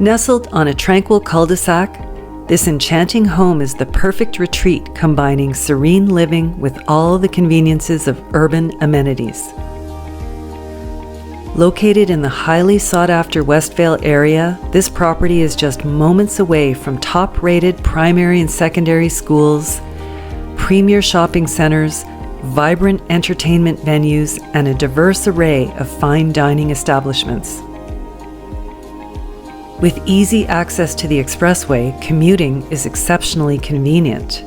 Nestled on a tranquil cul-de-sac, this enchanting home is the perfect retreat combining serene living with all the conveniences of urban amenities. Located in the highly sought-after Westvale area, this property is just moments away from top-rated primary and secondary schools, premier shopping centers, vibrant entertainment venues, and a diverse array of fine dining establishments. With easy access to the expressway, commuting is exceptionally convenient.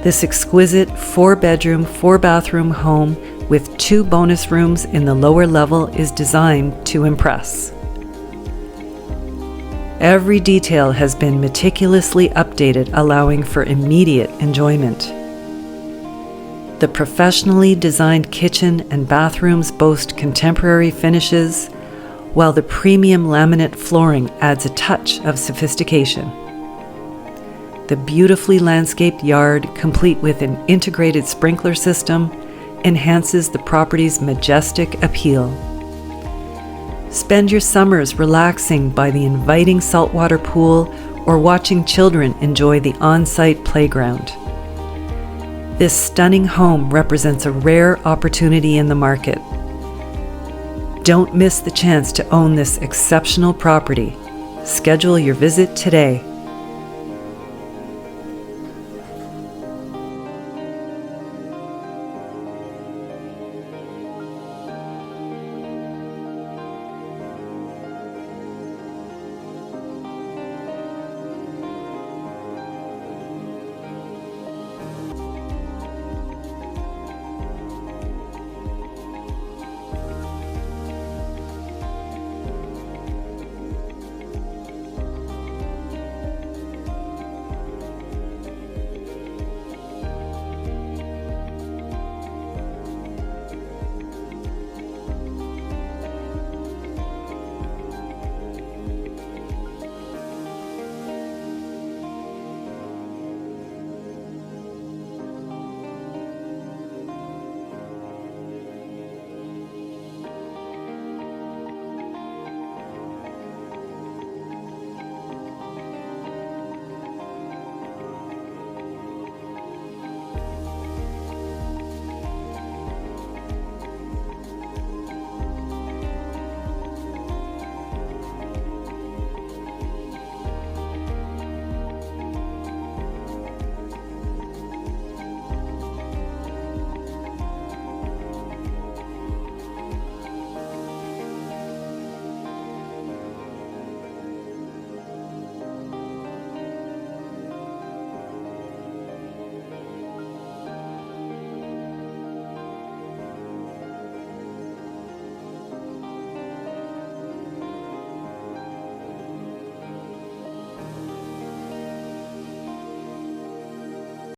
This exquisite 4-bedroom, 4-bathroom home with 2 bonus rooms in the lower level is designed to impress. Every detail has been meticulously updated, allowing for immediate enjoyment. The professionally designed kitchen and bathrooms boast contemporary finishes, while the premium laminate flooring adds a touch of sophistication. The beautifully landscaped yard, complete with an integrated sprinkler system, enhances the property's majestic appeal. Spend your summers relaxing by the inviting saltwater pool or watching children enjoy the on-site playground. This stunning home represents a rare opportunity in the market. Don't miss the chance to own this exceptional property. Schedule your visit today.